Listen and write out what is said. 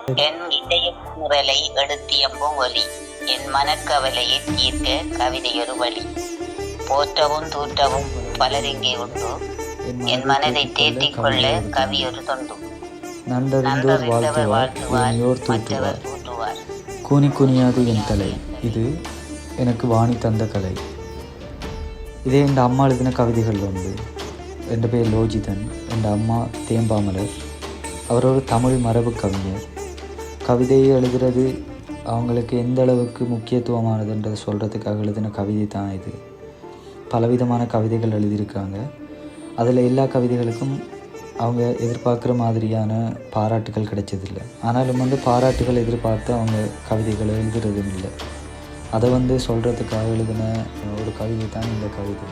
என் இதய குரலை எடுத்திய பூவொலி, என் மனக்கவலையை தீர்க்க கவிதையொரு வழி. போற்றவும் தூற்றவும் பலரிங்கே உண்டு, என் மனதை தேற்றிக் கொள்ள கவியொரு தொண்டு. நன்றறிந்தோர் வாழ்த்துவார், மற்றவர் தூற்றுவார். கூனி குனியாது என் தலை, இது எனக்கு வாணி தந்த கலை. இதே என் அம்மா எழுதின கவிதைகள் உண்டு. என் பேர் லோஜிதன். என் அம்மா தேம்பாமலர். அவர் ஒரு தமிழ் மரபு கவிஞர். கவிதையை எழுதுறது அவங்களுக்கு எந்த அளவுக்கு முக்கியத்துவமானதுன்றதை சொல்கிறதுக்காக எழுதின கவிதை தான் இது. பலவிதமான கவிதைகள் எழுதியிருக்காங்க. அதில் எல்லா கவிதைகளுக்கும் அவங்க எதிர்பார்க்குற மாதிரியான பாராட்டுகள் கிடைச்சதில்லை. ஆனாலும் பாராட்டுகள் எதிர்பார்த்து அவங்க கவிதைகளை எழுதுறதும் இல்லை. அதை சொல்கிறதுக்காக எழுதின ஒரு கவிதை தான் இந்த கவிதை.